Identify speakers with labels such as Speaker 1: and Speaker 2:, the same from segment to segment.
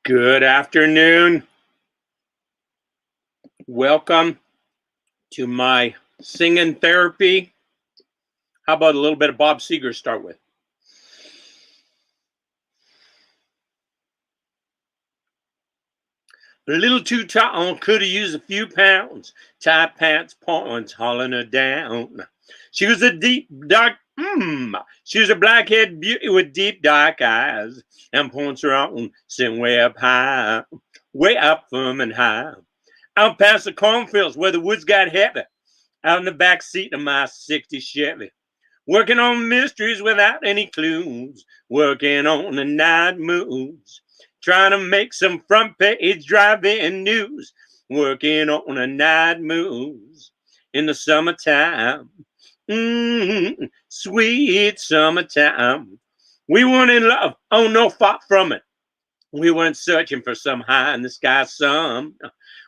Speaker 1: Good afternoon. Welcome to my singing therapy. How about a little bit of Bob Seger to start with? A little too tall, could have used a few pounds. Tight pants, points, hauling her down. She was a deep, dark, she was a black-haired beauty with deep, dark eyes. And points her on, sitting way up high, way up firm and high. Out past the cornfields where the woods got heavy. Out in the back seat of my 60 Chevy. Working on mysteries without any clues. Working on the night moves. Trying to make some front page drive-in news. Working on the night moves. In the summertime. Sweet summertime. We weren't in love. Oh, no, far from it. We weren't searching for some high in the sky sun.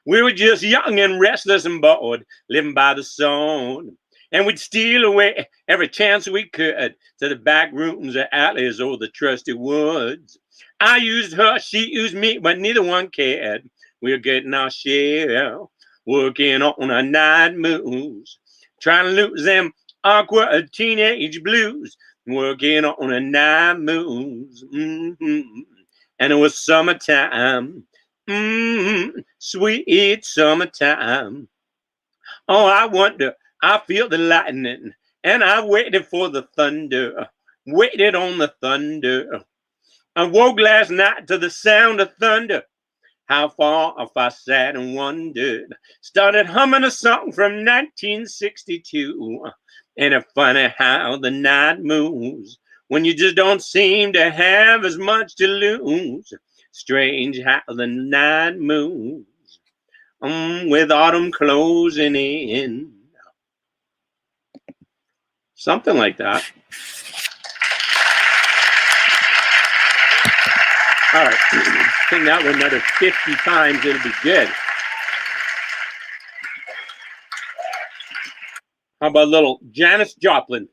Speaker 1: We were just young and restless and bored, living by the sun. And we'd steal away every chance we could to the back rooms or alleys or the trusty woods. I used her, she used me, but neither one cared. We were getting our share, working on our night moves, trying to lose them awkward teenage blues, working on our night moves. And it was summertime, sweet summertime. Oh, I wonder, I feel the lightning, and I waited for the thunder, waited on the thunder. I woke last night to the sound of thunder. How far off I sat and wondered. Started humming a song from 1962. And it's funny how the night moves when you just don't seem to have as much to lose. Strange how the night moves with autumn closing in. Something like that. All right, sing that one another 50 times, it'll be good. How about a little Janis Joplin?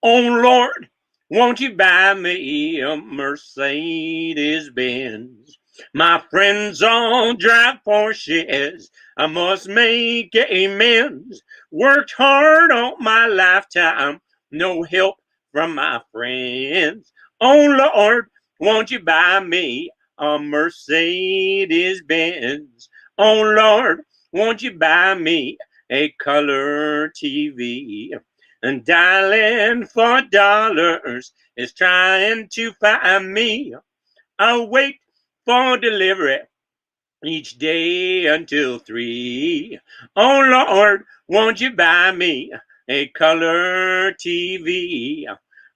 Speaker 1: Oh, Lord, won't you buy me a Mercedes Benz? My friends all drive Porsches. I must make amends. Worked hard all my lifetime. No help from my friends. Oh, Lord, won't you buy me a Mercedes Benz? Oh, Lord, won't you buy me a color TV? And dialing for dollars is trying to find me. I'll wait for delivery each day until 3. Oh, Lord, won't you buy me a color TV?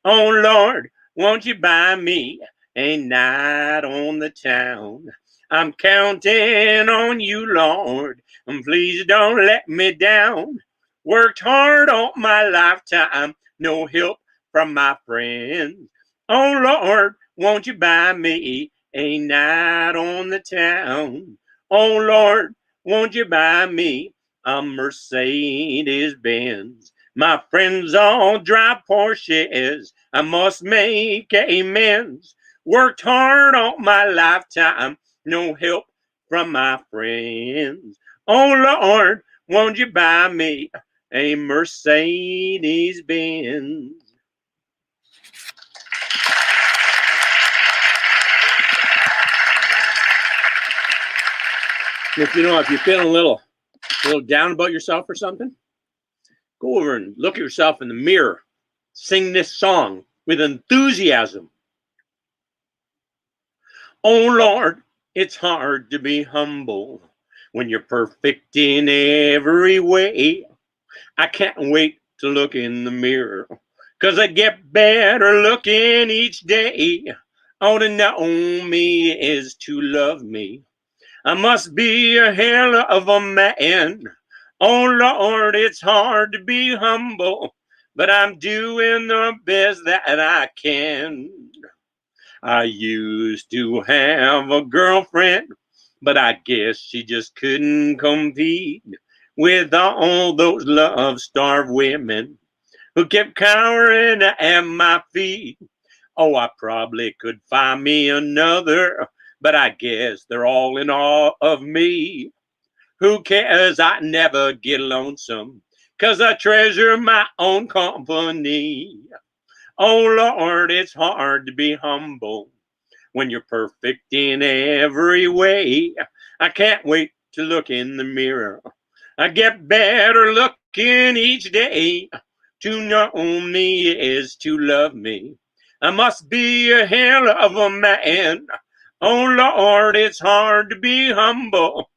Speaker 1: Oh, Lord, won't you buy me a night on the town? I'm counting on you, Lord, and please don't let me down. Worked hard all my lifetime, no help from my friends. Oh, Lord, won't you buy me a night on the town? Oh, Lord, won't you buy me a Mercedes Benz? My friends all drive Porsches. I must make amends. Worked hard all my lifetime. No help from my friends. Oh, Lord, won't you buy me a Mercedes Benz? If you're feeling a little down about yourself or something, go over and look at yourself in the mirror. Sing this song with enthusiasm. Oh, Lord, it's hard to be humble when you're perfect in every way. I can't wait to look in the mirror, 'cause I get better looking each day. All to know me is to love me. I must be a hell of a man. Oh, Lord, it's hard to be humble, but I'm doing the best that I can. I used to have a girlfriend, but I guess she just couldn't compete with all those love-starved women who kept cowering at my feet. Oh, I probably could find me another, but I guess they're all in awe of me. Who cares? I never get lonesome, 'cause I treasure my own company. Oh, Lord, it's hard to be humble when you're perfect in every way. I can't wait to look in the mirror. I get better looking each day. To know me is to love me. I must be a hell of a man. Oh Lord, it's hard to be humble,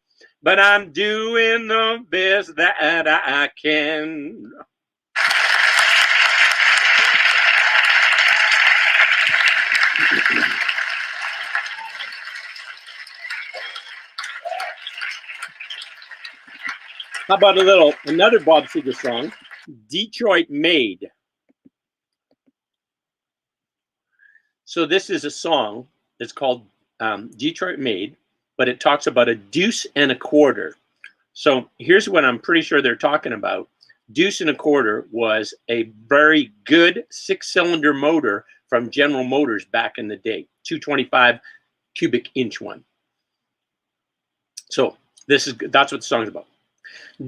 Speaker 1: but I'm doing the best that I can. How about another Bob Seger song, Detroit Made. So this is a song that's called Detroit Made, but it talks about a deuce and a quarter. So here's what I'm pretty sure they're talking about. Deuce and a quarter was a very good 6-cylinder motor from General Motors back in the day, 225 cubic inch one. So that's what the song's about.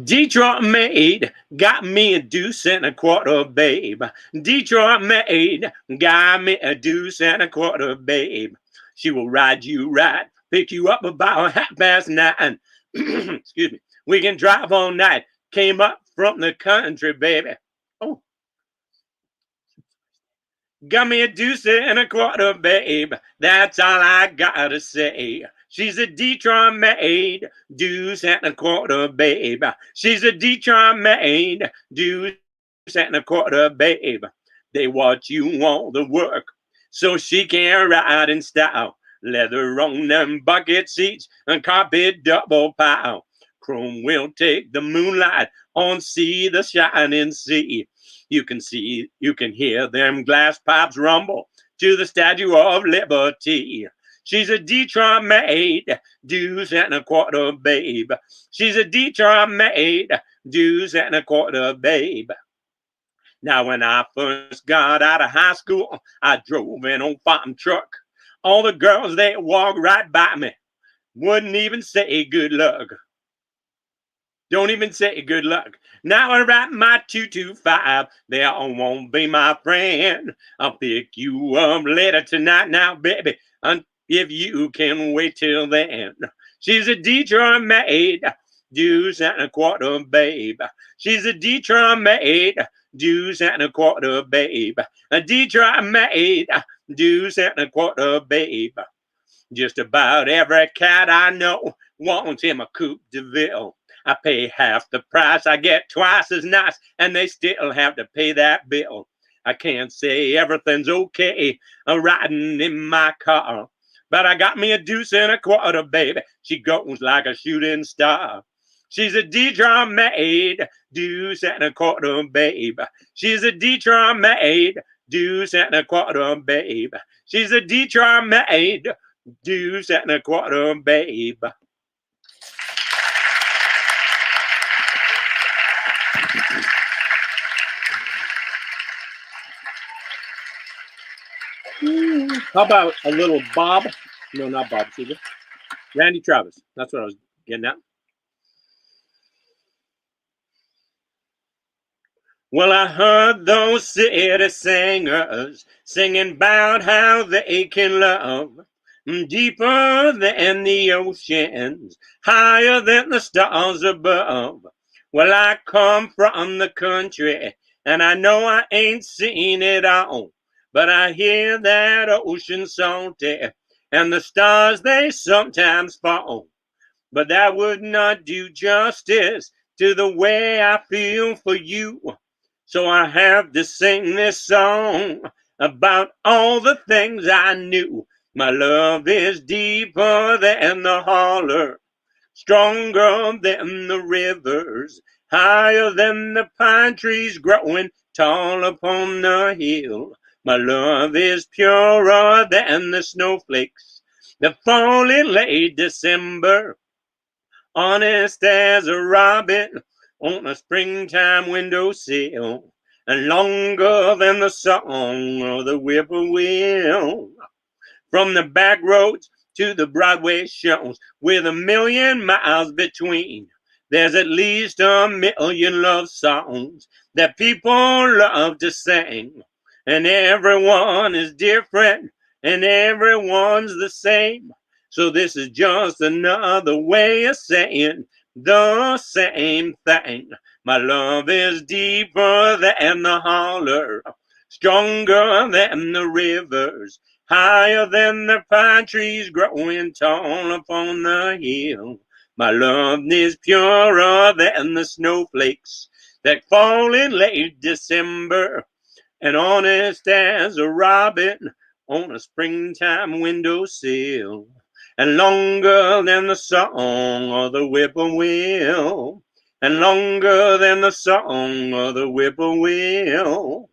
Speaker 1: Detroit Made got me a deuce and a quarter, babe. Detroit Made got me a deuce and a quarter, babe. She will ride you right, pick you up about 9:30. Excuse me. We can drive all night. Came up from the country, baby. Oh, got me a deuce and a quarter, babe. That's all I gotta say. She's a Detroit Made, deuce and a quarter, babe. She's a Detroit Made, deuce and a quarter, babe. They watch you all the work, so she can ride in style. Leather on them bucket seats and carpet double pile. Chrome will take the moonlight on see the shining sea. You can hear them glass pipes rumble to the Statue of Liberty. She's a Detroit Made, deuce and a quarter, babe. She's a Detroit Made, deuce and a quarter, babe. Now, when I first got out of high school, I drove an old farm truck. All the girls, they walked right by me, wouldn't even say good luck. Don't even say good luck. Now I ride my 225. They all won't be my friend. I'll pick you up later tonight now, baby, if you can wait till then. She's a Detroit Made, deuce and a quarter, babe. She's a Detroit Made, deuce and a quarter, babe. A Detroit Made, deuce and a quarter, babe. Just about every cat I know wants him a Coupe de Ville. I pay half the price, I get twice as nice, and they still have to pay that bill. I can't say everything's okay riding in my car, but I got me a deuce and a quarter, baby. She goes like a shooting star. She's a Detroit Made, deuce and a quarter, babe. She's a Detroit Made, deuce and a quarter, babe. She's a Detroit Made, deuce and a quarter, babe. How about a little Bob? No, not Bob Seger. Randy Travis. That's what I was getting at. Well, I heard those city singers singing about how they can love deeper than the oceans, higher than the stars above. Well, I come from the country, and I know I ain't seen it all, but I hear that ocean salty, and the stars they sometimes fall. But that would not do justice to the way I feel for you. So I have to sing this song about all the things I knew. My love is deeper than the holler, stronger than the rivers, higher than the pine trees growing tall upon the hill. My love is purer than the snowflakes that fall in late December, honest as a robin on a springtime windowsill. and longer than the song of the whippoorwill. From the back roads to the Broadway shows, with 1,000,000 miles between, there's at least 1,000,000 love songs that people love to sing. And everyone is different, and everyone's the same. So this is just another way of saying the same thing. My love is deeper than the holler, stronger than the rivers, higher than the pine trees growing tall upon the hill. My love is purer than the snowflakes that fall in late December, and honest as a robin on a springtime windowsill, and longer than the song of the whippoorwill, and longer than the song of the whippoorwill.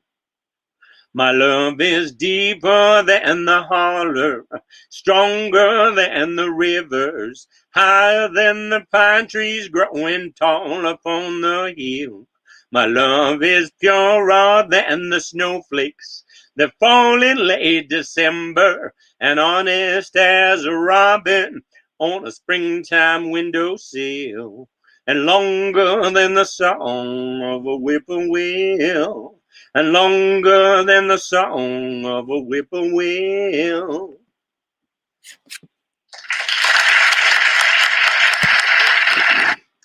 Speaker 1: My love is deeper than the holler, stronger than the rivers, higher than the pine trees growing tall upon the hill. My love is purer than the snowflakes that fall in late December, and honest as a robin on a springtime windowsill, and longer than the song of a whippoorwill, and longer than the song of a whippoorwill.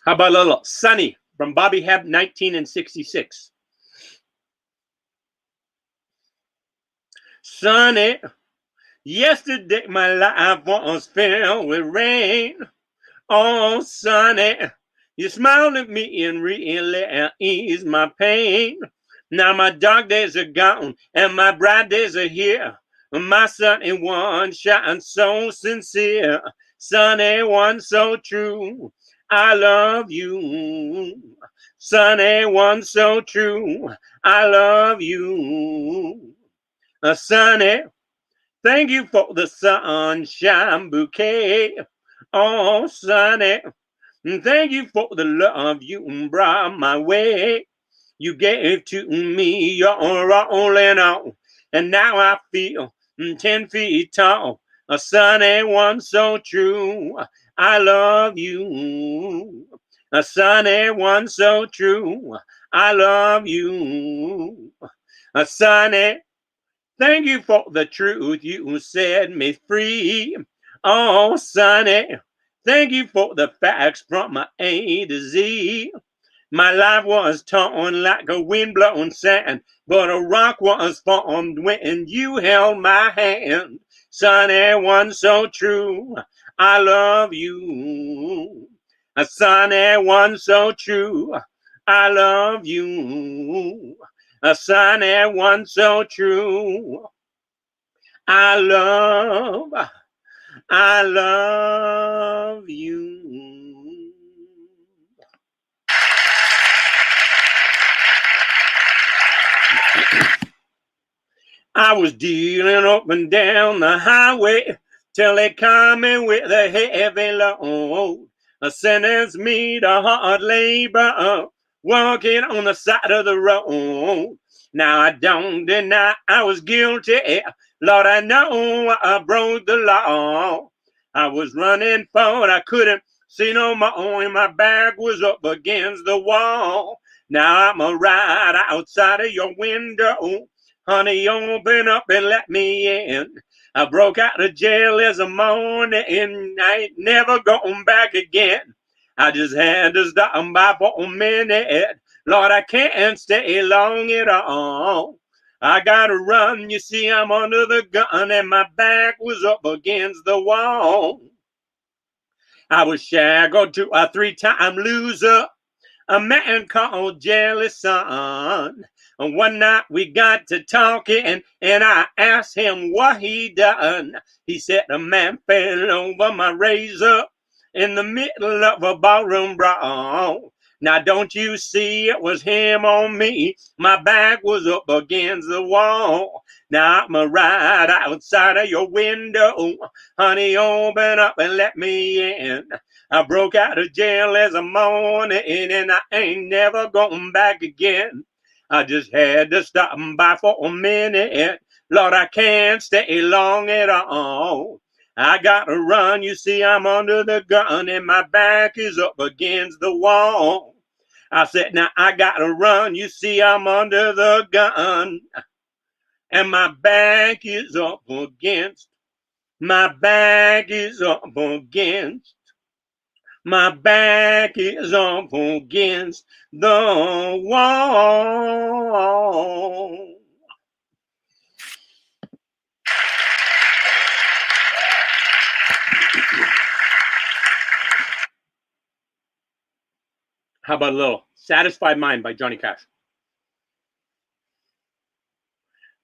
Speaker 1: How about a little Sunny from Bobby Hebb, 1966? Sunny, yesterday my life was filled with rain. Oh, Sunny, you smiled at me and really eased my pain. Now my dark days are gone and my bright days are here. My sunny one shines so sincere, sunny one so true. I love you, sunny one so true. I love you, sunny. Thank you for the sunshine bouquet. Oh, sunny, thank you for the love you brought my way. You gave to me your all in all, and now I feel 10 feet tall. A sunny one so true. I love you. A sunny one so true. I love you. A sunny, thank you for the truth you set me free. Oh, sunny, thank you for the facts from my A to Z. My life was torn like a wind-blown sand, but a rock was formed when you held my hand. Sunny one so true, I love you. A sunny one so true, I love you. A sunny one so true, I love you. I was dealing up and down the highway till they come in with a heavy load. Sentenced me to hard labor, working on the side of the road. Now I don't deny I was guilty. Lord, I know I broke the law. I was running forward, I couldn't see no more, and my back was up against the wall. Now I'm right outside of your window. Honey, open up and let me in. I broke out of jail this morning and I ain't never going back again. I just had to stop by for a minute. Lord, I can't stay long at all. I gotta run, you see I'm under the gun and my back was up against the wall. I was shackled to a 3-time loser, a man called Jealous Son. And one night we got to talking, and I asked him what he done. He said a man fell over my razor in the middle of a ballroom brawl. Now don't you see it was him on me? My back was up against the wall. Now I'm right outside of your window. Honey, open up and let me in. I broke out of jail as a morning and I ain't never going back again. I just had to stop by for a minute. Lord, I can't stay long at all. I gotta run, you see I'm under the gun and my back is up against the wall. I said, now I gotta run, you see I'm under the gun and my back is up against, my back is up against, my back is up against the wall. How about a little Satisfied Mind by Johnny Cash?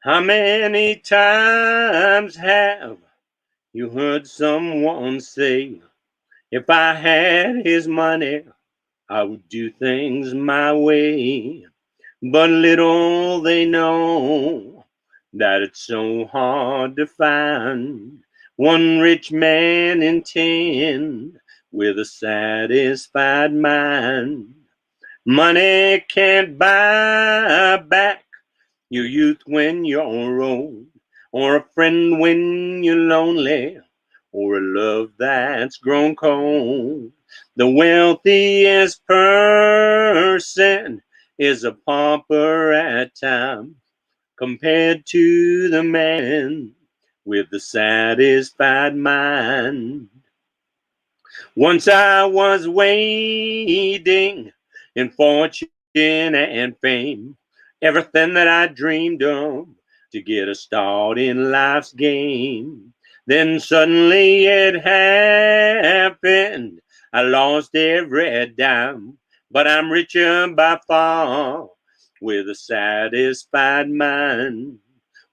Speaker 1: How many times have you heard someone say, if I had his money, I would do things my way? But little they know that it's so hard to find one rich man in 10 with a satisfied mind. Money can't buy back your youth when you're old, or a friend when you're lonely, or a love that's grown cold. The wealthiest person is a pauper at times compared to the man with the satisfied mind. Once I was waiting in fortune and fame, everything that I dreamed of to get a start in life's game. Then suddenly it happened. I lost every dime, but I'm richer by far with a satisfied mind.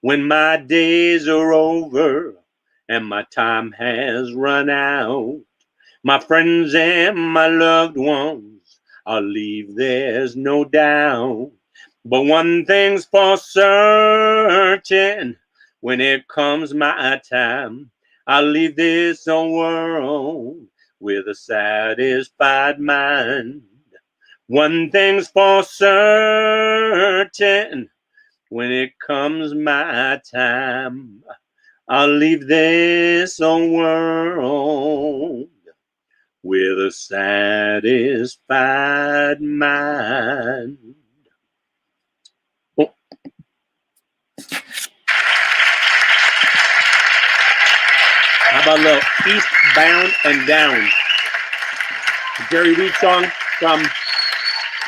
Speaker 1: When my days are over and my time has run out, my friends and my loved ones I'll leave, there's no doubt. But one thing's for certain, when it comes my time, I'll leave this old world with a satisfied mind. One thing's for certain, when it comes my time, I'll leave this old world with a satisfied mind. Oh. How about a little Eastbound and Down? Jerry Reed song from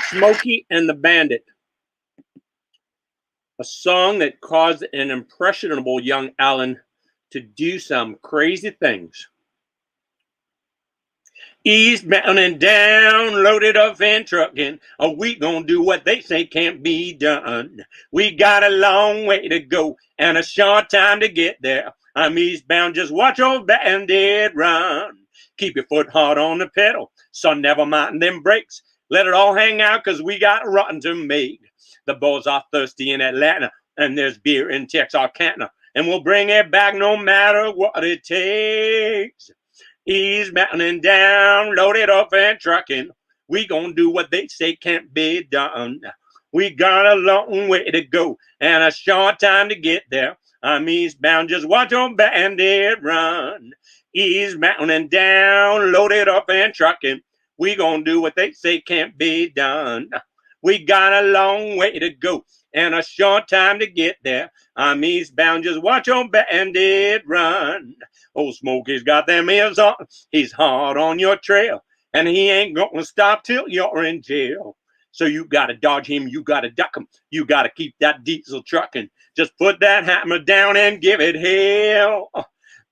Speaker 1: Smokey and the Bandit. A song that caused an impressionable young Alan to do some crazy things. Eastbound and down, loaded up and trucking. We gonna do what they say can't be done. We got a long way to go and a short time to get there. I'm eastbound, just watch old bandit run. Keep your foot hard on the pedal, son, never mind them brakes. Let it all hang out, cause we got rotten to make. The boys are thirsty in Atlanta, and there's beer in Texarkana, and we'll bring it back no matter what it takes. Eastbound and down, loaded up and trucking. We gonna do what they say can't be done. We got a long way to go and a short time to get there. I'm eastbound, just watch your bandit run. Eastbound and down, loaded up and trucking. We gonna do what they say can't be done. We got a long way to go and a short time to get there. I'm eastbound, just watch your bandit run. Old Smokey's got them ears on, he's hard on your trail, and he ain't gonna stop till you're in jail. So you gotta dodge him, you gotta duck him, you gotta keep that diesel trucking. Just put that hammer down and give it hell.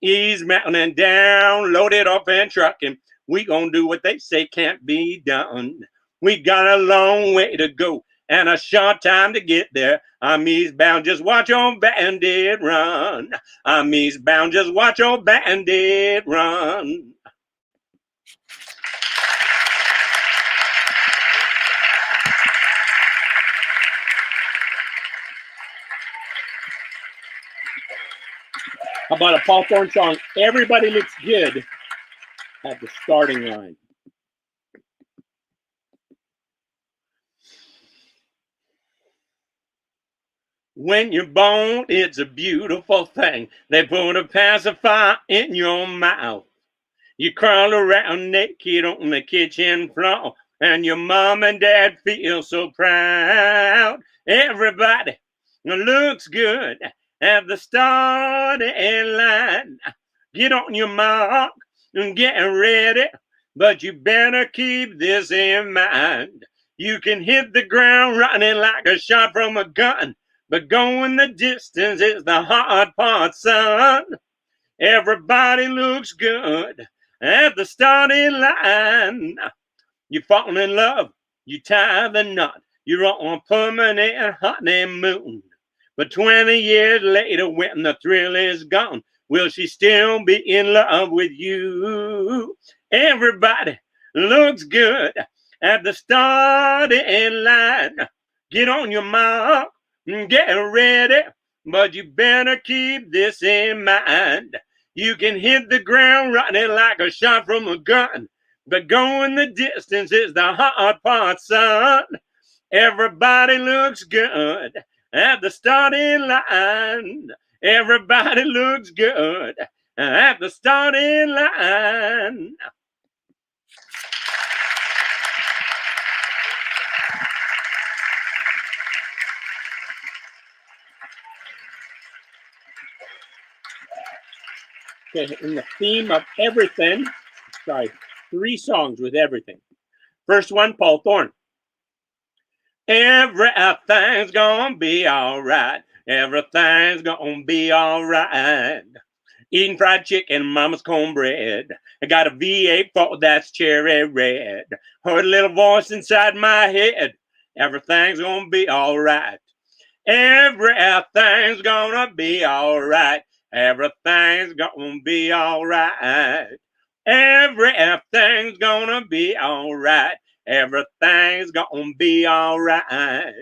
Speaker 1: Eastbound and down, loaded up and trucking. We gonna do what they say can't be done. We got a long way to go and a short time to get there. I'm eastbound, just watch your bandit run. I'm eastbound, just watch your bandit run. How about a Paul Thorne song, Everybody Looks Good at the Starting Line? When you're born, it's a beautiful thing. They put a pacifier in your mouth. You crawl around naked on the kitchen floor, and your mom and dad feel so proud. Everybody looks good at the starting line. Get on your mark and get ready, but you better keep this in mind. You can hit the ground running like a shot from a gun, but going the distance is the hard part, son. Everybody looks good at the starting line. You fall in love, you tie the knot, you're on a permanent honeymoon. But 20 years later, when the thrill is gone, will she still be in love with you? Everybody looks good at the starting line. Get on your mark, get ready, but you better keep this in mind. You can hit the ground running like a shot from a gun, but going the distance is the hard part, son. Everybody looks good at the starting line. Everybody looks good at the starting line. Okay, in the theme of everything, sorry, 3 songs with everything. First one, Paul Thorne. Everything's gonna be alright. Everything's gonna be alright. Eating fried chicken, mama's cornbread. I got a V8 Ford that's cherry red. Heard a little voice inside my head. Everything's gonna be alright. Everything's gonna be alright. Everything's gonna be alright. Everything's gonna be alright. Everything's gonna be alright.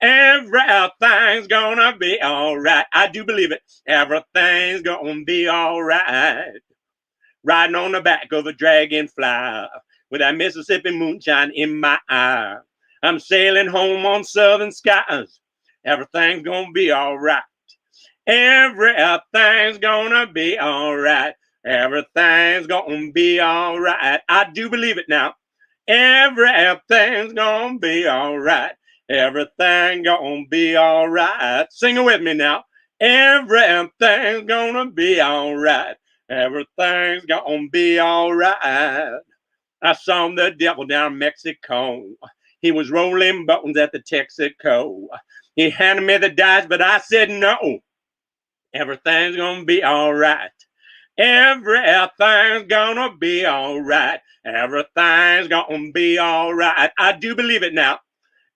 Speaker 1: Everything's gonna be alright. I do believe it. Everything's gonna be alright. Riding on the back of a dragonfly with that Mississippi moonshine in my eye. I'm sailing home on southern skies. Everything's gonna be alright. Everything's gonna be alright. Everything's gonna be alright. I do believe it now. Everything's gonna be alright. Everything gonna be alright. Sing it with me now. Everything's gonna be alright. Everything's gonna be alright. I saw the devil down Mexico. He was rolling bones at the Texaco. He handed me the dice, but I said no. Everything's gonna be alright. Everything's gonna be alright. Everything's gonna be alright. I do believe it now.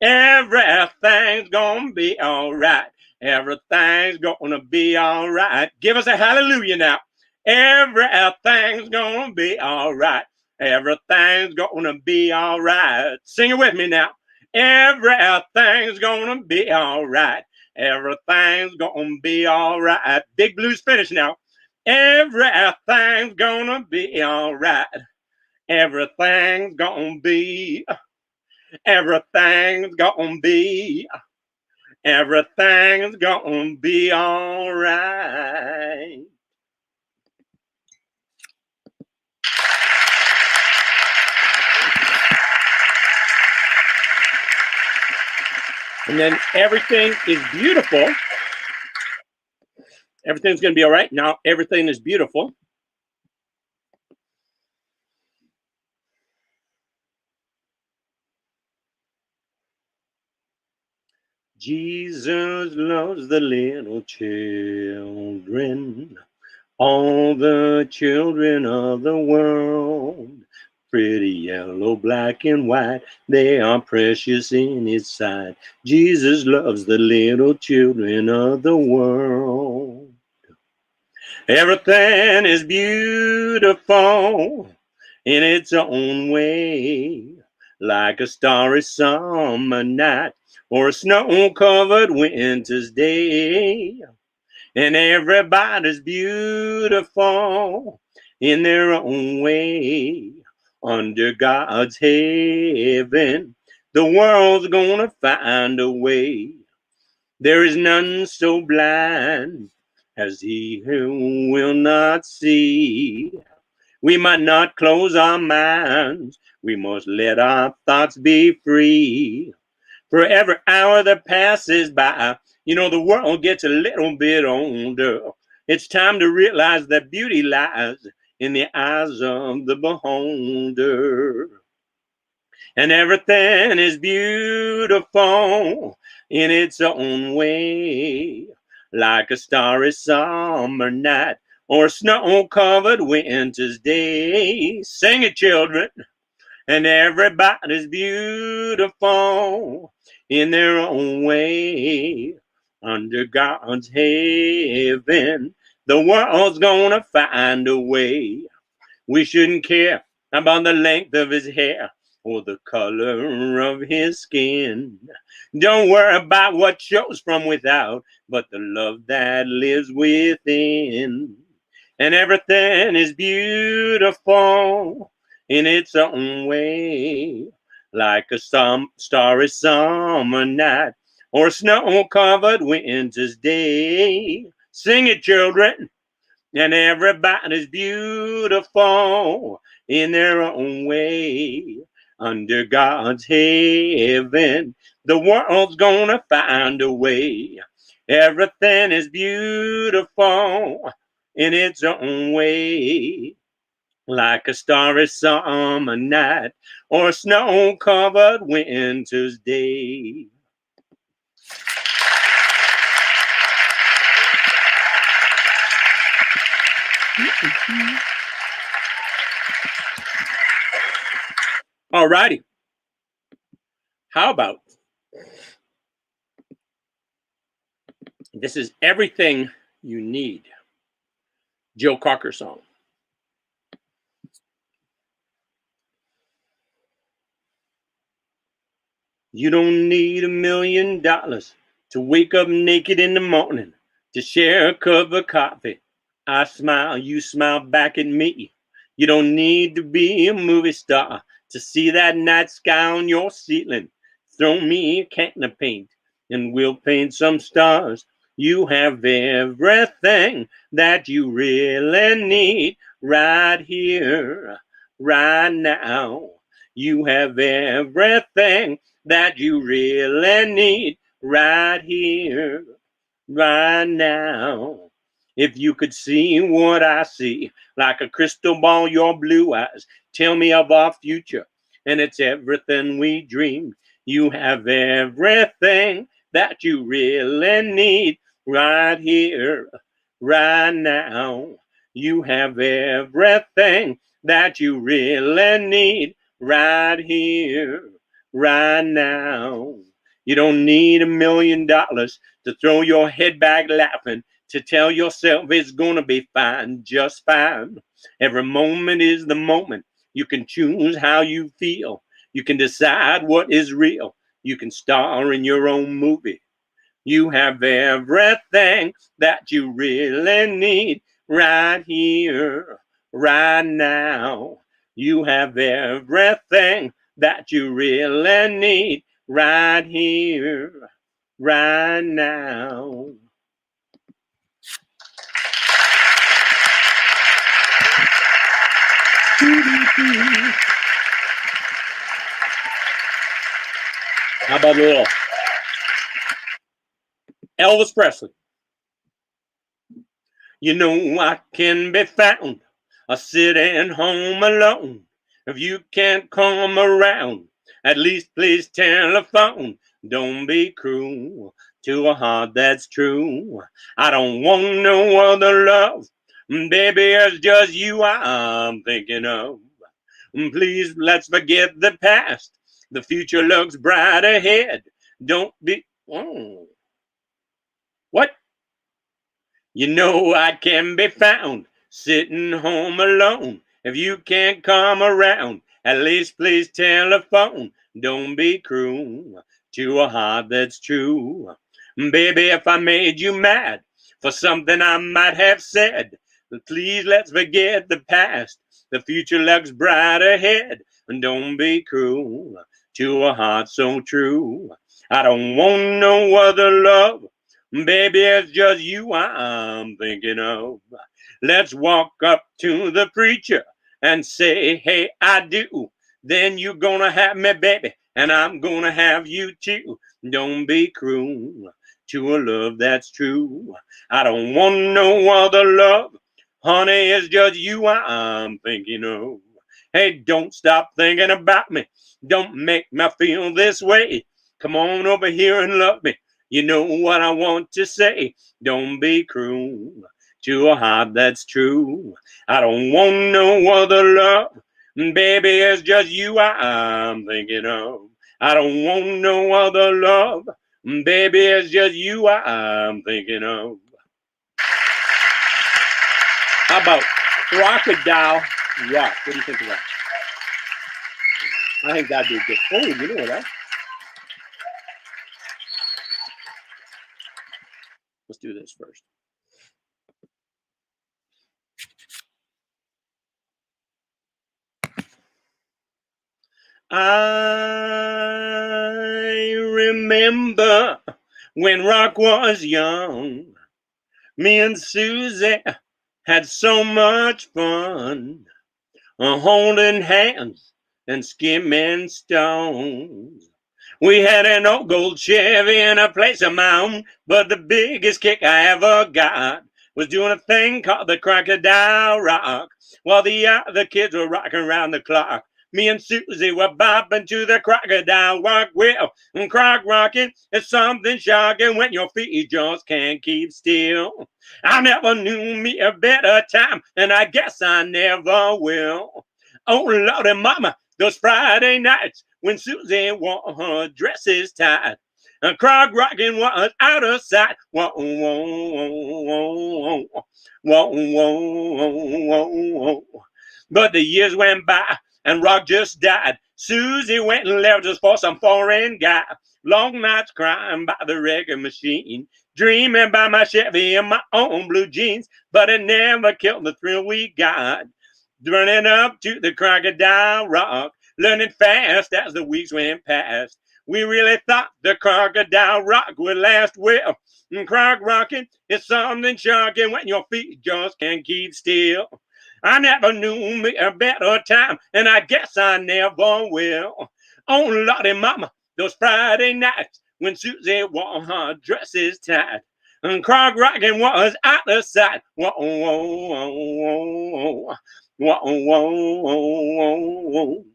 Speaker 1: Everything's gonna be alright. Everything's gonna be alright. Give us a hallelujah now. Everything's gonna be alright. Everything's gonna be alright. Sing it with me now. Everything's gonna be alright. Everything's gonna be alright. Big blues finish now. Everything's gonna be alright. Everything's gonna be. Everything's gonna be. Everything's gonna be alright. And then everything is beautiful. Everything's going to be all right. Now everything is beautiful. Jesus loves the little children, all the children of the world. Pretty yellow, black, and white, they are precious in his sight. Jesus loves the little children of the world. Everything is beautiful in its own way, like a starry summer night or a snow-covered winter's day. And everybody's beautiful in their own way. Under God's heaven, the world's gonna find a way. There is none so blind as he who will not see. We might not close our minds, we must let our thoughts be free. For every hour that passes by, the world gets a little bit older. It's time to realize that beauty lies in the eyes of the beholder. And everything is beautiful in its own way, like a starry summer night or a snow-covered winter's day. Sing it, children. And everybody's beautiful in their own way. Under God's heaven, the world's gonna find a way. We shouldn't care about the length of his hair or the color of his skin. Don't worry about what shows from without, but the love that lives within. And everything is beautiful in its own way, like a starry summer night or a snow-covered winter's day. Sing it, children. And everybody's beautiful in their own way. Under God's heaven, the world's gonna find a way. Everything is beautiful in its own way, like a starry summer night or a snow-covered winter's day. All righty. How about this is Everything You Need, Joe Cocker song. You don't need $1 million to wake up naked in the morning, to share a cup of coffee. I smile, you smile back at me. You don't need to be a movie star to see that night sky on your ceiling. Throw me a can of paint and we'll paint some stars. You have everything that you really need right here, right now. You have everything that you really need right here, right now. If you could see what I see, like a crystal ball, your blue eyes tell me of our future, and it's everything we dreamed. You have everything that you really need right here, right now. You have everything that you really need right here, right now. You don't need $1 million to throw your head back laughing, to tell yourself it's gonna be fine, just fine. Every moment is the moment. You can choose how you feel. You can decide what is real. You can star in your own movie. You have everything that you really need right here, right now. You have everything that you really need right here, right now. How about a little Elvis Presley? You know I can be found sitting home alone. If you can't come around, at least please telephone. Don't be cruel to a heart that's true. I don't want no other love. Baby, it's just you I'm thinking of. Please, let's forget the past. The future looks bright ahead. Don't be... Oh. What? You know I can be found sitting home alone. If you can't come around, at least please telephone. Don't be cruel to a heart that's true. Baby, if I made you mad for something I might have said, please let's forget the past. The future looks bright ahead. Don't be cruel to a heart so true. I don't want no other love. Baby, it's just you I'm thinking of. Let's walk up to the preacher and say, hey, I do. Then you're gonna have me, baby, and I'm gonna have you too. Don't be cruel to a love that's true. I don't want no other love. Honey, it's just you I'm thinking of. Hey, don't stop thinking about me. Don't make me feel this way. Come on over here and love me. You know what I want to say. Don't be cruel to a heart that's true. I don't want no other love. Baby, it's just you I'm thinking of. I don't want no other love. Baby, it's just you I'm thinking of. How about Crocodile Rock? What do you think of that? I think that'd be good. Oh, you know what? Let's do this first. I remember when Rock was young. Me and Susie had so much fun, holding hands and skimming stones. We had an old gold Chevy and a place of my own, but the biggest kick I ever got was doing a thing called the Crocodile Rock, while the other kids were rocking around the clock. Me and Susie were bopping to the Crocodile Rock. Well, croc rocking is something shocking when your feet just can't keep still. I never knew me a better time, and I guess I never will. Oh, Lordy Mama, those Friday nights when Susie wore her dresses tight. And Krog rocking was out of sight. Whoa, whoa, whoa, whoa, whoa, whoa, whoa. But the years went by and Rock just died. Susie went and left us for some foreign guy. Long nights crying by the reggae machine, dreaming by my Chevy and my own blue jeans. But it never killed the thrill we got. Running up to the Crocodile Rock, learning fast as the weeks went past. We really thought the Crocodile Rock would last well. And Croc rocking is something shocking when your feet just can't keep still. I never knew me a better time, and I guess I never will. Oh, Lordy Mama, those Friday nights when Susie wore her dresses tight. And Croc rocking was out of sight. Whoa, whoa, whoa, whoa. Whoa, whoa, whoa, whoa.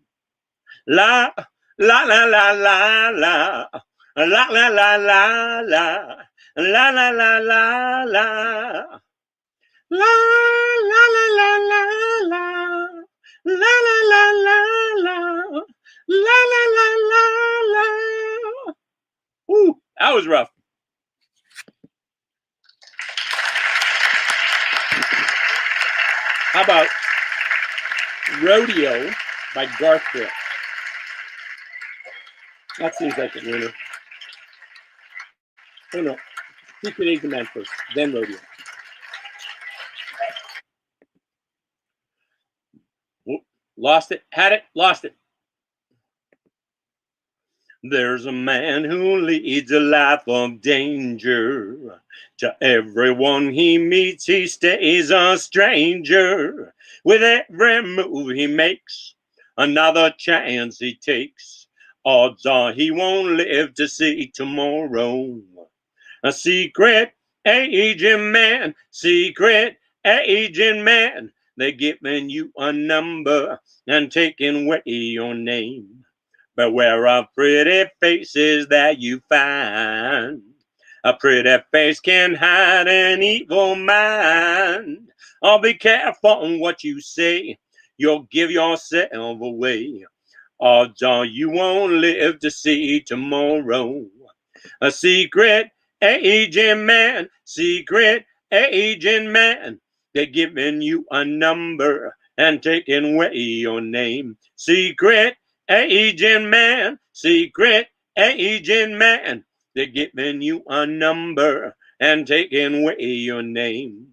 Speaker 1: La, la, la, la, la, la. La, la, la, la, la. La, la, la, la, la. La, la, la, la, la, la. La, la, la, la, la. La, la, la, la, la. Ooh, that was rough. How about Rodeo by Garth Brooks? That seems like a winner. Oh no, Secret Agent Man first, then Rodeo. Whoop, lost it, had it, lost it. There's a man who leads a life of danger. To everyone he meets, he stays a stranger. With every move he makes, another chance he takes. Odds are he won't live to see tomorrow. A secret agent man, secret agent man. They're giving you a number and taking away your name. Beware of pretty faces that you find. A pretty face can hide an evil mind. Oh, be careful on what you say. You'll give yourself away. Odds are you won't live to see tomorrow. A secret agent man, secret agent man. They're giving you a number and taking away your name. Secret agent man, secret agent man. They're giving you a number and taking away your name.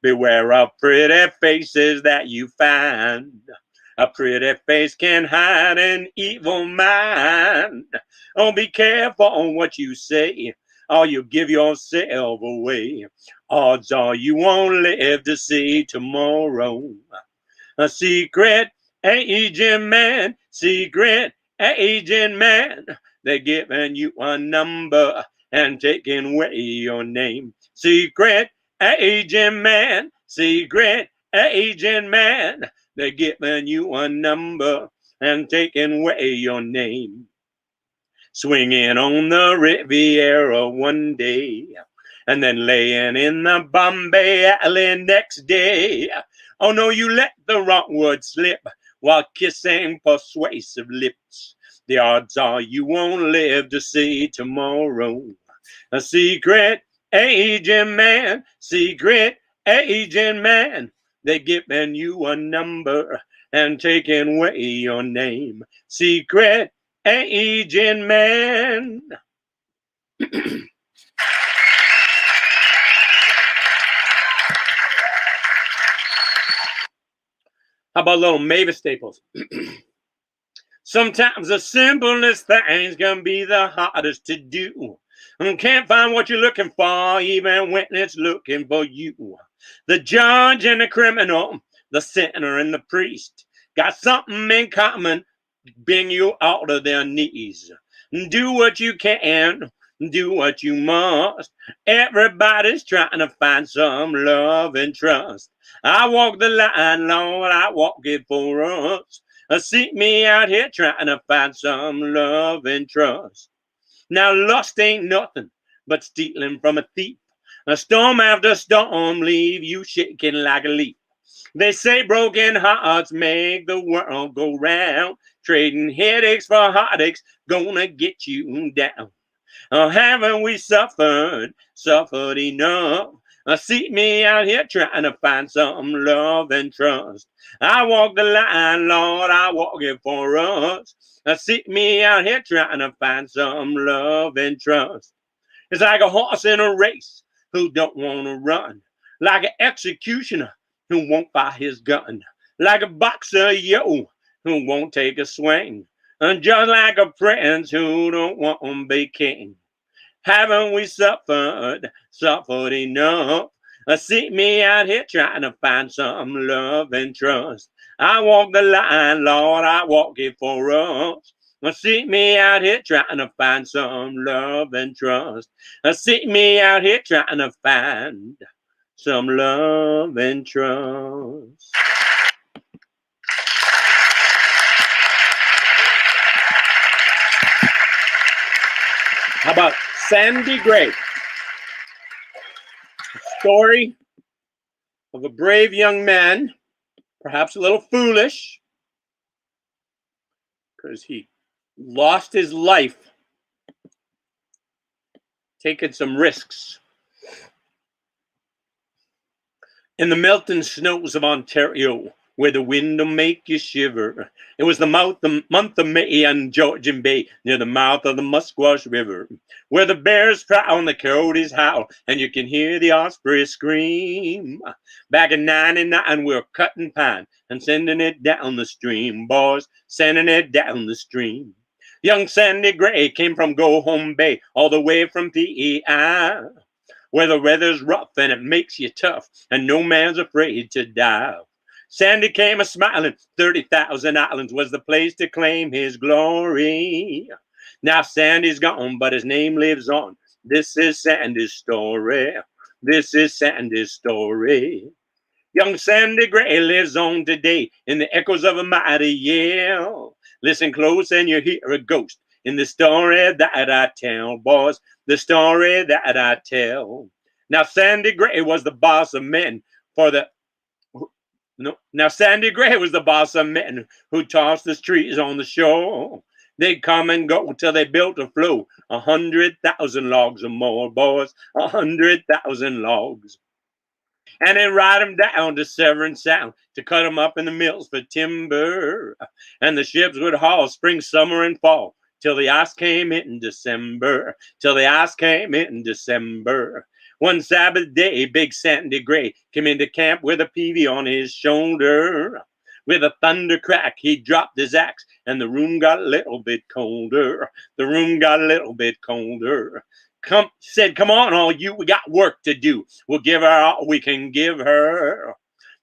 Speaker 1: Beware of pretty faces that you find. A pretty face can hide an evil mind. Oh, be careful on what you say, or you'll give yourself away. Odds are you won't live to see tomorrow. A secret agent man, secret agent man. They're giving you a number and taking away your name. Secret agent man, secret agent man. They're giving you a number and taking away your name. Swinging on the Riviera one day, and then laying in the Bombay Alley next day. Oh no, you let the wrong word slip while kissing persuasive lips. The odds are you won't live to see tomorrow. A secret agent man, secret agent man. They're giving you a number and taking away your name. Secret agent man. How about little Mavis Staples? Sometimes the simplest things can be the hardest to do. And can't find what you're looking for, even when it's looking for you. The judge and the criminal, the sinner and the priest, got something in common, bring you out of their knees. Do what you can, do what you must. Everybody's trying to find some love and trust. I walk the line, Lord, I walk it for us. See me out here trying to find some love and trust. Now lust ain't nothing but stealing from a thief. A storm after storm leave you shaking like a leaf. They say broken hearts make the world go round. Trading headaches for heartaches gonna get you down. Haven't we suffered enough? See me out here trying to find some love and trust. I walk the line, Lord, I walk it for us. See me out here trying to find some love and trust. It's like a horse in a race who don't want to run. Like an executioner who won't fire his gun. Like a boxer, yo, who won't take a swing. And just like a prince who don't want to be king. Haven't we suffered enough? See me out here trying to find some love and trust. I walk the line, Lord, I walk it for us. See me out here trying to find some love and trust. See me out here trying to find some love and trust. How about Sandy Gray? Story of a brave young man, perhaps a little foolish, because he lost his life taking some risks. In the melting snows of Ontario, where the wind will make you shiver. It was the month of May on Georgian Bay, near the mouth of the Musquash River, where the bears prowl and the coyotes howl, and you can hear the osprey scream. Back in '99, we were cutting pine and sending it down the stream, boys, sending it down the stream. Young Sandy Gray came from Go Home Bay, all the way from PEI, where the weather's rough and it makes you tough, and no man's afraid to die. Sandy came a smiling, 30,000 Islands was the place to claim his glory. Now Sandy's gone, but his name lives on. This is Sandy's story. This is Sandy's story. Young Sandy Gray lives on today in the echoes of a mighty yell. Listen close and you hear a ghost in the story that I tell, boys, the story that I tell. Now Sandy Gray was the boss of men for the Now Sandy Gray was the boss of men who tossed the trees on the shore. They'd come and go till they built a flow, 100,000 logs or more, boys, 100,000 logs. And then ride them down to Severn Sound to cut them up in the mills for timber. And the ships would haul spring, summer, and fall till the ice came in December, till the ice came in December. One Sabbath day, big Sandy Gray came into camp with a peavy on his shoulder. With a thunder crack, he dropped his axe, and the room got a little bit colder. The room got a little bit colder. Come on, all you, we got work to do. We'll give her all we can give her.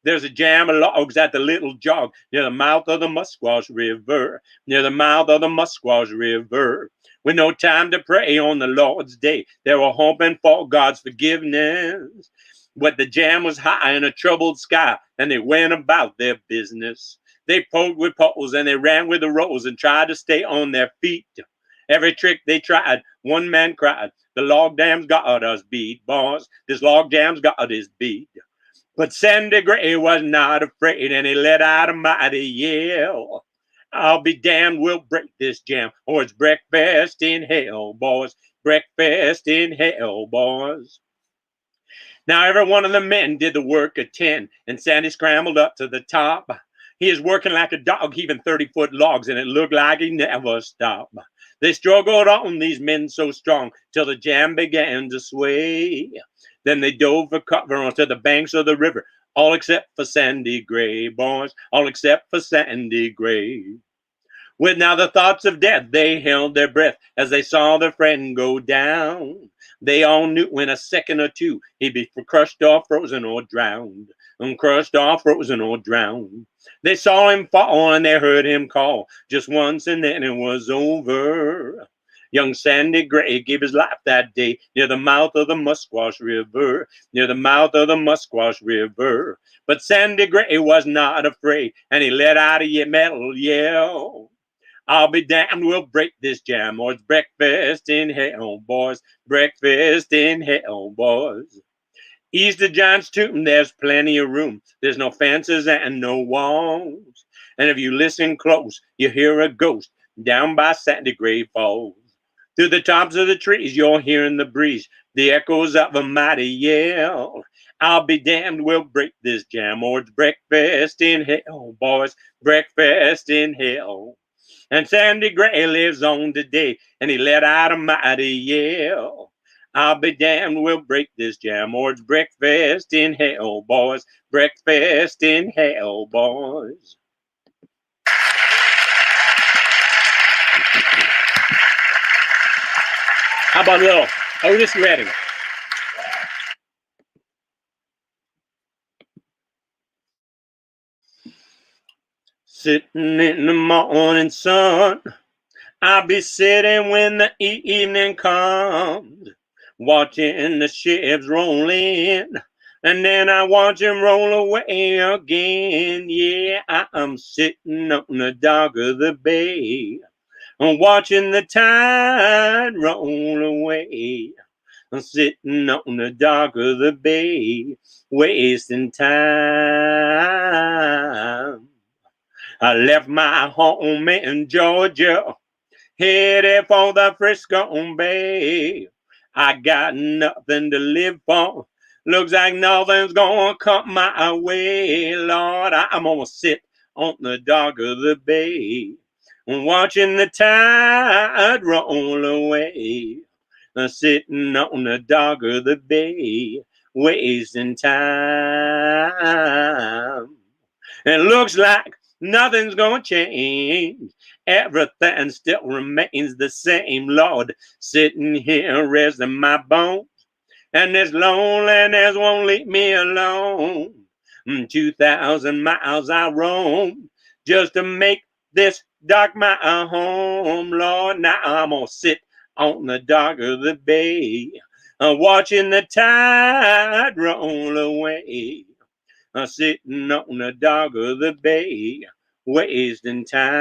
Speaker 1: There's a jam of logs at the little jog near the mouth of the Musquash River, near the mouth of the Musquash River. With no time to pray on the Lord's day, they were hoping for God's forgiveness. But the jam was high in a troubled sky, and they went about their business. They poked with poles and they ran with the rows and tried to stay on their feet. Every trick they tried, one man cried, "The log jam's got us beat, boss. This log jam's got us beat." But Sandy Gray was not afraid, and he let out a mighty yell. "I'll be damned, we'll break this jam, or it's breakfast in hell, boys. Breakfast in hell, boys." Now every one of the men did the work of 10, and Sandy scrambled up to the top. He is working like a dog, heaving 30-foot logs, and it looked like he never stopped. They struggled on, these men so strong, till the jam began to sway. Then they dove for cover onto the banks of the river, all except for Sandy Gray, boys, all except for Sandy Gray. With now the thoughts of death, they held their breath as they saw their friend go down. They all knew in a second or two he'd be crushed or frozen or drowned. Crushed or frozen or drowned. They saw him fall and they heard him call just once, and then it was over. Young Sandy Gray gave his life that day near the mouth of the Musquash River, near the mouth of the Musquash River. But Sandy Gray was not afraid, and he let out a metal yell. "I'll be damned, we'll break this jam, or it's breakfast in hell, boys. Breakfast in hell, boys." East of John's tomb, there's plenty of room. There's no fences and no walls. And if you listen close, you hear a ghost down by Sandy Gray Falls. Through the tops of the trees, you're hearing the breeze, the echoes of a mighty yell. "I'll be damned, we'll break this jam, or it's breakfast in hell, boys. Breakfast in hell." And Sandy Gray lives on today, and he let out a mighty yell. "I'll be damned, we'll break this jam, or it's breakfast in hell, boys. Breakfast in hell, boys." How about a little Otis Redding? Sitting in the morning sun, I'll be sitting when the evening comes, watching the ships roll in, and then I watch them roll away again. Yeah, I'm sitting on the dock of the bay, watching the tide roll away. I'm sitting on the dock of the bay, wasting time. I left my home in Georgia, headed for the Frisco Bay. I got nothing to live for. Looks like nothing's gonna come my way. Lord, I'm gonna sit on the dock of the bay, watching the tide roll away. Sitting on the dock of the bay, wasting time. It looks like nothing's gonna change. Everything still remains the same, Lord. Sitting here resting my bones, and this loneliness won't leave me alone. 2,000 miles I roam just to make this dock my home, Lord. Now I'm gonna sit on the dock of the bay, watching the tide roll away. Sitting on the dock of the bay, wasting time.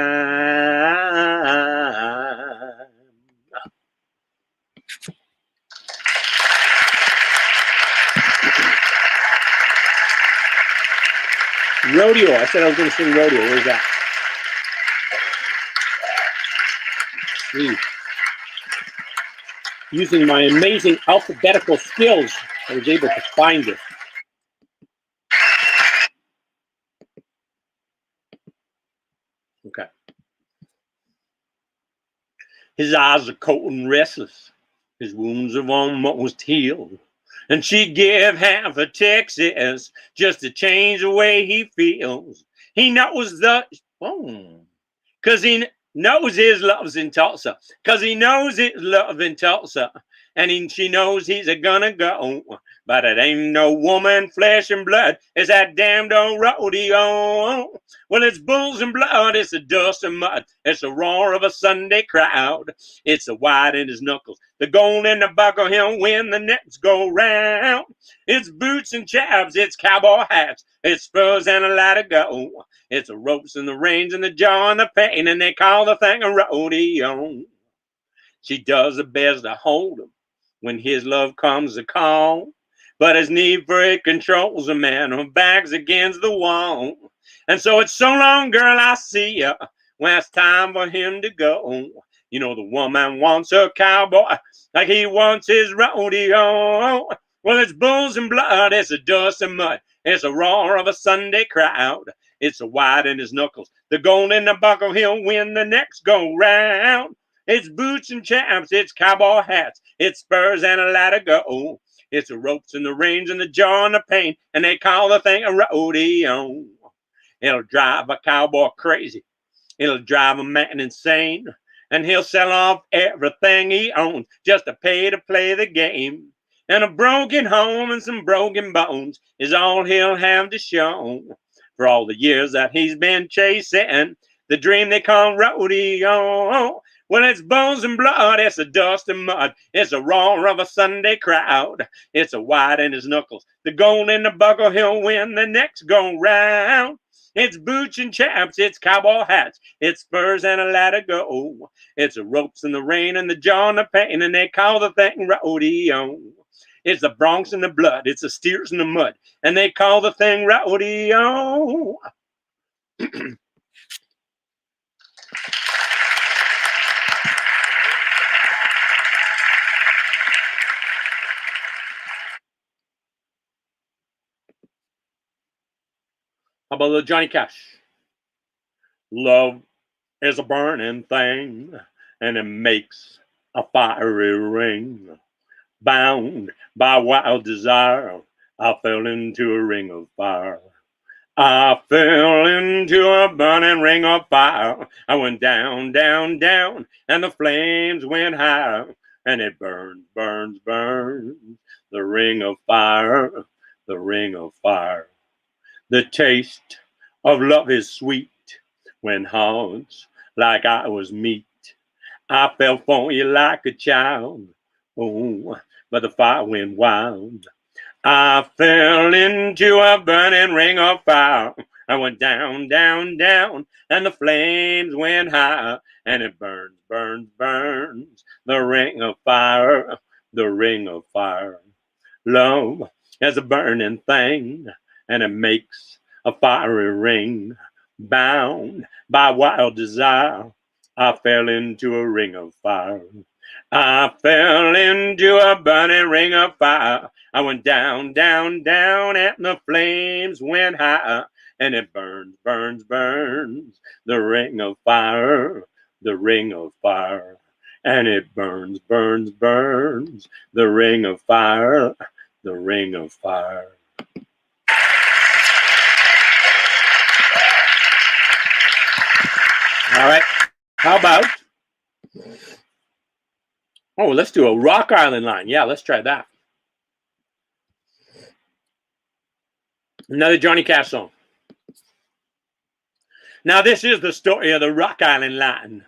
Speaker 1: Rodeo. I said I was going to sing rodeo. Where's that? Sweet. Using my amazing alphabetical skills, I was able to find it. Okay. His eyes are cold and restless. His wounds have almost healed. And she'd give half of Texas just to change the way he feels. He knows the, oh, because he knows his love's in Tulsa. Because he knows his love in Tulsa. And she knows he's a gonna go. But it ain't no woman, flesh and blood. It's that damned old rodeo. Well, it's bulls and blood. It's the dust and mud. It's the roar of a Sunday crowd. It's the white in his knuckles. The gold in the buckle. He'll win the next go round. It's boots and chaps. It's cowboy hats. It's spurs and a lat to go. It's the ropes and the reins and the jaw and the pain. And they call the thing a rodeo. She does her best to hold him when his love comes to call. But his need for it controls a man who backs against the wall. And so it's so long, girl, I see ya, when it's time for him to go. You know the woman wants a cowboy like he wants his rodeo. Well, it's bulls and blood, it's the dust and mud, it's the roar of a Sunday crowd. It's the white in his knuckles, the gold in the buckle, he'll win the next go round. It's boots and chaps, it's cowboy hats, it's spurs and a lat to go. It's the ropes and the reins and the jaw and the pain, and they call the thing a rodeo. It'll drive a cowboy crazy. It'll drive a man insane. And he'll sell off everything he owns just to pay to play the game. And a broken home and some broken bones is all he'll have to show for all the years that he's been chasing the dream they call rodeo. Well, it's bones and blood, it's the dust and mud, it's the roar of a Sunday crowd. It's a white in his knuckles, the gold in the buckle, he'll win the next go round. It's boots and chaps, it's cowboy hats, it's spurs and a lat to go. It's the ropes and the rain and the jaw and the pain, and they call the thing rodeo. It's the broncs and the blood, it's the steers and the mud, and they call the thing rodeo. How about little Johnny Cash? Love is a burning thing, and it makes a fiery ring. Bound by wild desire, I fell into a ring of fire. I fell into a burning ring of fire. I went down, down, down, and the flames went high. And it burns, burns, burns, the ring of fire, the ring of fire. The taste of love is sweet when hearts like I was meat. I fell for you like a child, oh, but the fire went wild. I fell into a burning ring of fire. I went down, down, down, and the flames went high. And it burns, burns, burns, the ring of fire, the ring of fire. Love is a burning thing, and it makes a fiery ring. Bound by wild desire, I fell into a ring of fire. I fell into a burning ring of fire. I went down, down, down, and the flames went high. And it burns, burns, burns, the ring of fire, the ring of fire. And it burns, burns, burns, the ring of fire, the ring of fire. All right, how about, oh, let's do a Rock Island line. Yeah, let's try that. Another Johnny Cash song. Now, this is the story of the Rock Island line.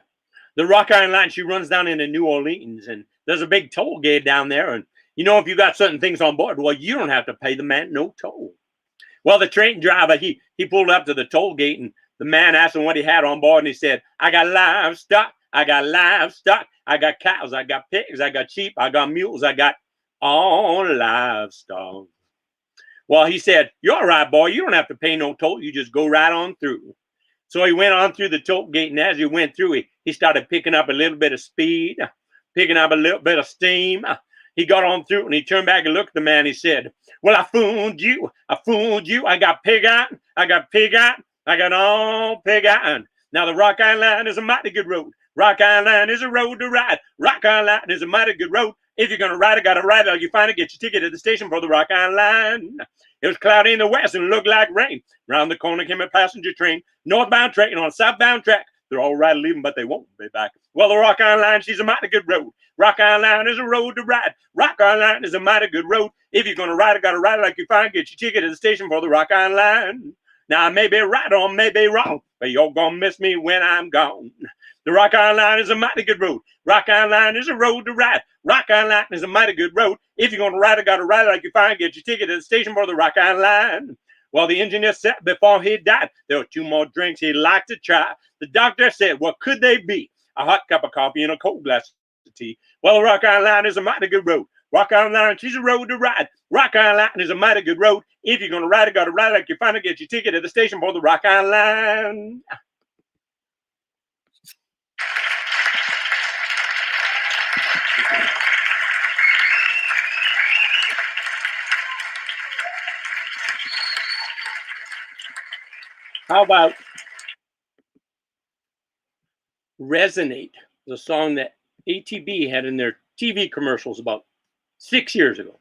Speaker 1: The Rock Island line, she runs down into New Orleans, and there's a big toll gate down there. And, you know, if you got certain things on board, well, you don't have to pay the man no toll. Well, the train driver, he pulled up to the toll gate, and the man asked him what he had on board, and he said, I got livestock, I got livestock, I got cows, I got pigs, I got sheep, I got mules, I got all livestock. Well, he said, you're all right, boy, you don't have to pay no toll, you just go right on through. So he went on through the toll gate, and as he went through, he started picking up a little bit of speed, picking up a little bit of steam. He got on through, and he turned back and looked at the man. He said, well, I fooled you. I fooled you. I got pig out. I got pig out. I got all pig out. Now, the Rock Island line is a mighty good road. Rock Island is a road to ride. Rock Island is a mighty good road. If you're gonna ride it, gotta ride it like you find it. Get your ticket at the station for the Rock Island line. It was cloudy in the west and looked like rain. Round the corner came a passenger train, northbound train on a southbound track. They're all right leaving, but they won't be back. Well, the Rock Island line, she's a mighty good road. Rock Island line is a road to ride. Rock Island line is a mighty good road. If you're gonna ride it, gotta ride it like you find it. Get your ticket at the station for the Rock Island line. Now I may be right or I may be wrong, but you're gonna miss me when I'm gone. The Rock Island line is a mighty good road. Rock Island line is a road to ride. Rock Island line is a mighty good road. If you're gonna ride it, gotta ride it like you find. Get your ticket at the station for the Rock Island line. Well, the engineer said before he died, there were 2 more drinks he'd like to try. The doctor said, what could they be? A hot cup of coffee and a cold glass of tea. Well, the Rock Island line is a mighty good road. Rock Island line, she's a road to ride. Rock Island line is a mighty good road. If you're gonna ride it, gotta ride it like you find it. Get your ticket at the station for the Rock Island line. How about Resonate, the song that ATB had in their TV commercials about 6 years ago?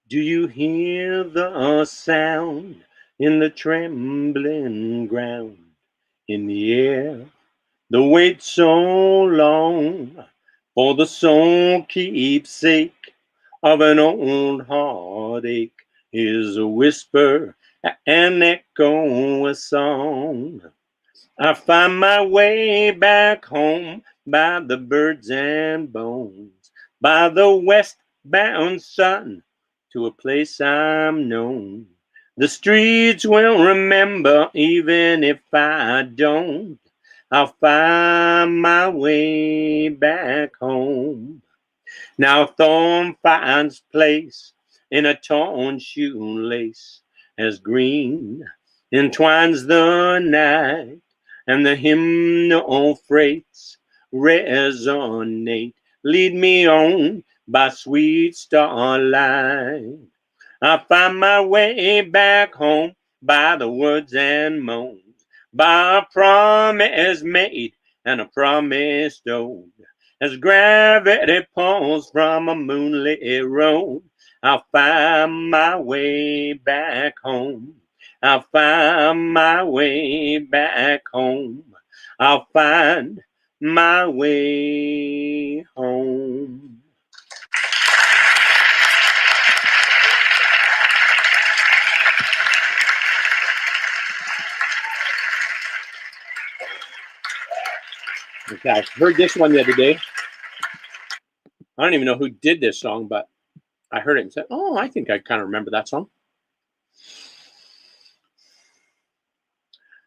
Speaker 1: Do you hear the sound in the trembling ground, in the air, the wait so long, for the sole keepsake of an old heartache is a whisper, an echo, a song. I find my way back home by the birds and bones, by the westbound sun, to a place I'm known. The streets will remember even if I don't. I'll find my way back home. Now thorn finds place in a torn shoelace, as green entwines the night, and the hymnal freights resonate. Lead me on by sweet starlight. I find my way back home by the woods and moans, by a promise made and a promise told. As gravity pulls from a moonlit road, I'll find my way back home. I'll find my way back home. I'll find my way home. Okay, I heard this one the other day. I don't even know who did this song, but I heard it and said, oh, I think I kind of remember that song.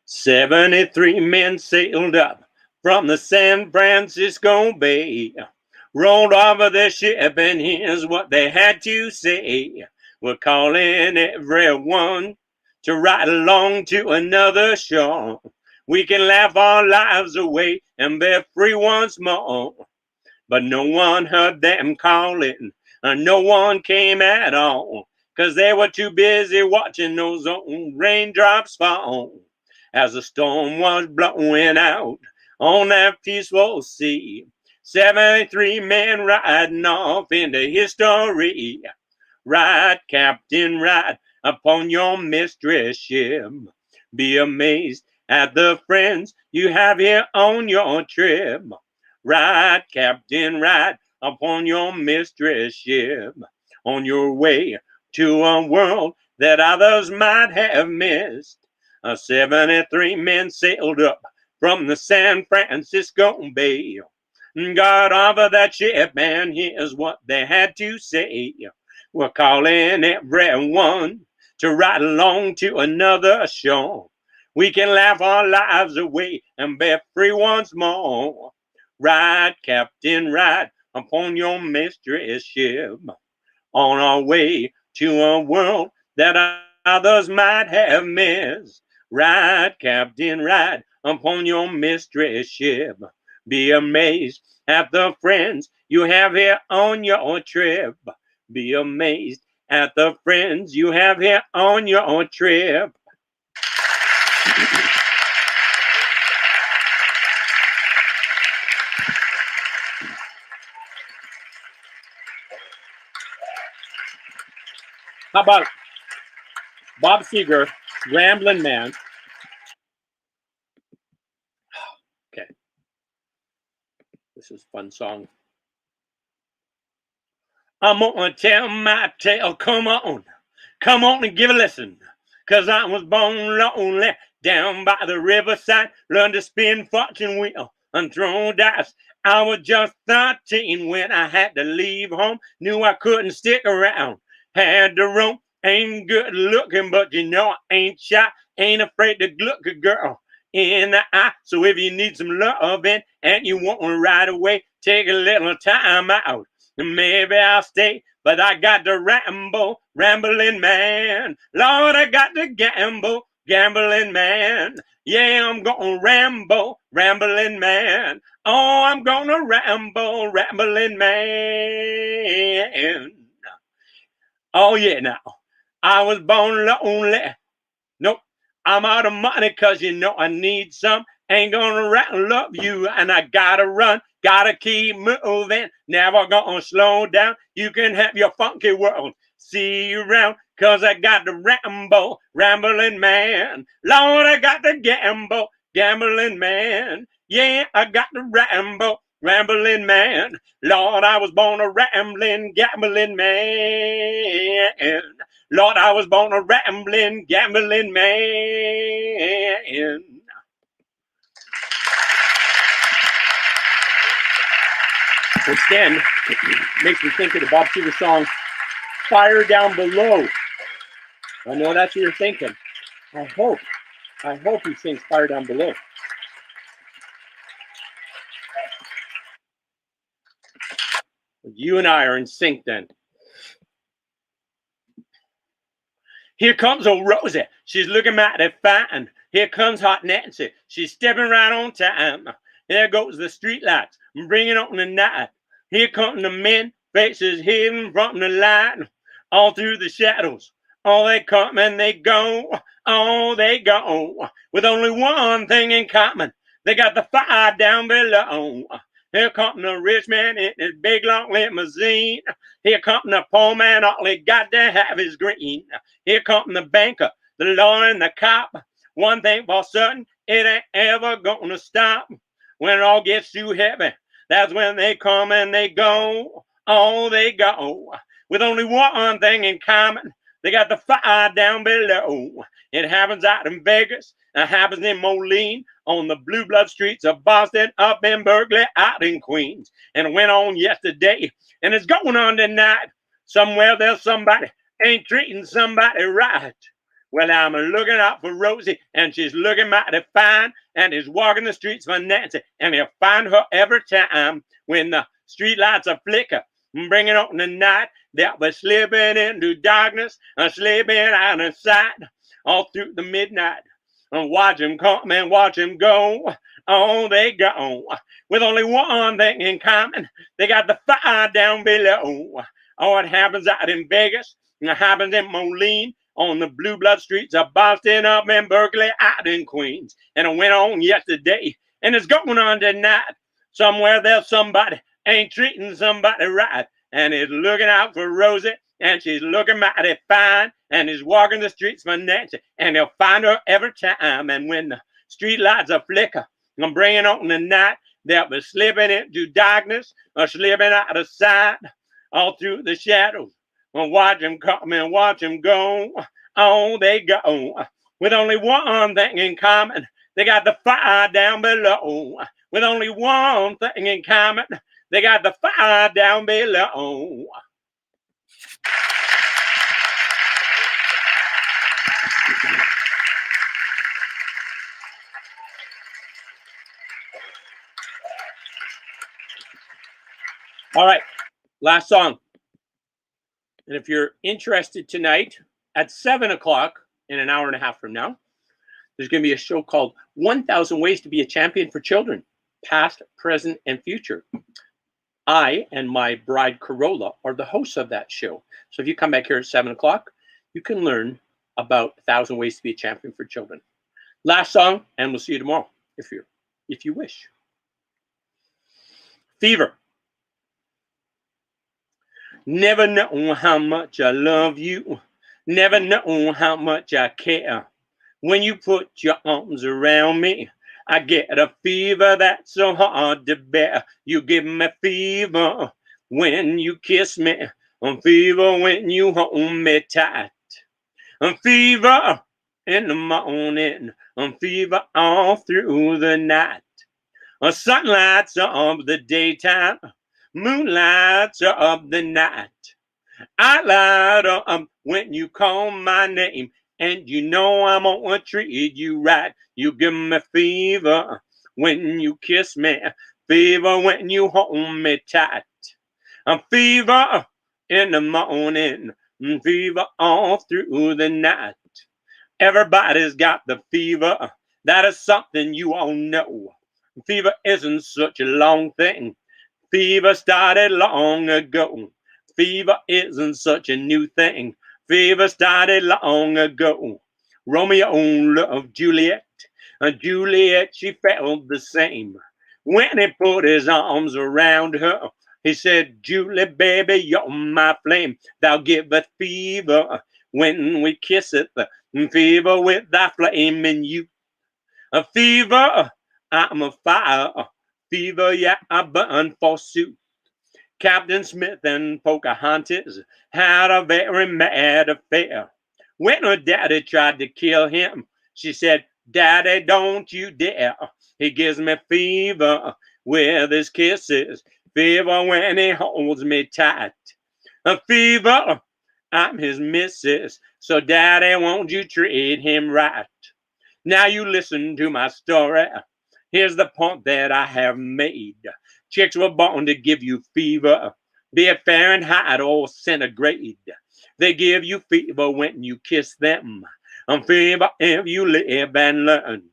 Speaker 1: 73 men sailed up from the San Francisco Bay, rolled over their ship, and here's what they had to say. We're calling everyone to ride along to another shore. We can laugh our lives away and be free once more. But no one heard them calling, and no one came at all, 'cause they were too busy watching those old raindrops fall. As the storm was blowing out on that peaceful sea, 73 men riding off into history. Ride, Captain, ride upon your mistress ship. Be amazed at the friends you have here on your trip. Ride, Captain, ride upon your mistress ship, on your way to a world that others might have missed. 73 men sailed up from the San Francisco Bay, got off of that ship, and here's what they had to say. We're calling everyone to ride along to another shore. We can laugh our lives away and be free once more. Ride, Captain, ride upon your mistress ship, on our way to a world that others might have missed. Ride, Captain, ride upon your mistress ship. Be amazed at the friends you have here on your trip. Be amazed at the friends you have here on your trip. How about Bob Seger, Ramblin' Man? Okay, this is a fun song. I'm gonna tell my tale. Come on and give a listen. 'Cause I was born lonely down by the riverside. Learned to spin fortune wheel and throw dice. I was just 13 when I had to leave home. Knew I couldn't stick around. Had to roam. Ain't good looking, but you know I ain't shy. Ain't afraid to look a girl in the eye. So if you need some loving and you want one right away, take a little time out. Maybe I'll stay, but I got to ramble, rambling man. Lord, I got to gamble, gambling man. Yeah, I'm gonna ramble, rambling man. Oh, I'm gonna ramble, rambling man. Oh, yeah, now. I was born lonely. Nope. I'm out of money cause you know I need some. Ain't gonna rattle up you and I gotta run. Gotta keep moving. Never gonna slow down. You can have your funky world. See you around cause I got to ramble. Rambling man. Lord, I got to gamble. Gambling man. Yeah, I got to ramble. Rambling man. Lord, I was born a rambling, gambling man. Lord, I was born a rambling, gambling man. Which then makes me think of the Bob Seger song, Fire Down Below. I know that's what you're thinking. I hope he sings Fire Down Below. You and I are in sync then. Here comes old Rosie. She's looking mighty fine. Here comes Hot Nancy. She's stepping right on time. There goes the streetlights, bringing on the night. Here come the men, faces hidden from the light. All through the shadows, all they come and they go. Oh, they go. With only one thing in common. They got the fire down below. Here come the rich man in his big long limousine. Here come the poor man, all he got to have is green. Here come the banker, the lawyer, and the cop. One thing for certain, it ain't ever gonna stop. When it all gets too heavy, that's when they come and they go. Oh, they go. With only one thing in common, they got the fire down below. It happens out in Vegas. It happens in Moline, on the blue blood streets of Boston, up in Berkeley, out in Queens. And it went on yesterday, and it's going on tonight. Somewhere there's somebody ain't treating somebody right. Well, I'm looking out for Rosie, and she's looking mighty fine, and is walking the streets for Nancy, and he'll find her every time when the street lights are flicker, bringing on the night. They'll be slipping into darkness, slipping out of sight, all through the midnight. And watch him come and watch him go. Oh, they go. With only one thing in common, they got the fire down below. Oh, it happens out in Vegas. It happens in Moline, on the blue blood streets of Boston, up in Berkeley, out in Queens. And it went on yesterday, and it's going on tonight. Somewhere there's somebody ain't treating somebody right, and is looking out for Rosie, and she's looking mighty fine, and is walking the streets for Nancy, and he'll find her every time. And when the street lights are flicker, I'm bringing on the night, they'll be slipping into darkness, or slipping out of sight, all through the shadows. Watch him come and watch him go. Oh, they go. With only one thing in common, they got the fire down below. With only one thing in common, they got the fire down below. All right, last song. And if you're interested tonight at 7 o'clock, in an hour and a half from now, there's going to be a show called 1,000 Ways to Be a Champion for Children, Past, Present, and Future. I and my bride Corolla are the hosts of that show. So if you come back here at 7 o'clock, you can learn about 1,000 Ways to Be a Champion for Children. Last song, and we'll see you tomorrow if you wish. Fever. Never know how much I love you Never know how much I care. When you put your arms around me, I get a fever that's so hard to bear. You give me fever when you kiss me, fever when you hold me tight, fever in the morning, fever all through the night. Sunlights of the daytime, moonlights of the night. I light up when you call my name, and you know I'm gonna treat you right. You give me fever when you kiss me, fever when you hold me tight. Fever in the morning, fever all through the night. Everybody's got the fever. That is something you all know. Fever isn't such a long thing. Fever started long ago. Fever isn't such a new thing. Fever started long ago. Romeo loved Juliet, and Juliet, she felt the same. When he put his arms around her, he said, Julie, baby, you're my flame. Thou giveth fever when we kiss it. Fever with thy flame in you. A fever, I'm a fire. Fever, yeah, I burn forsooth. Captain Smith and Pocahontas had a very mad affair. When her daddy tried to kill him, she said, Daddy, don't you dare. He gives me fever with his kisses, fever when he holds me tight. A fever, I'm his missus, so Daddy, won't you treat him right? Now you listen to my story. Here's the point that I have made. Chicks were born to give you fever, be it Fahrenheit or centigrade. They give you fever when you kiss them. Fever if you live and learn.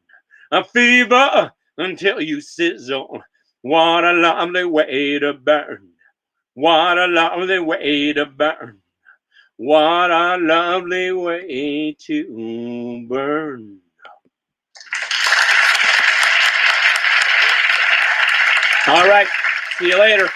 Speaker 1: A fever until you sizzle. What a lovely way to burn. What a lovely way to burn. What a lovely way to burn. All right. See you later.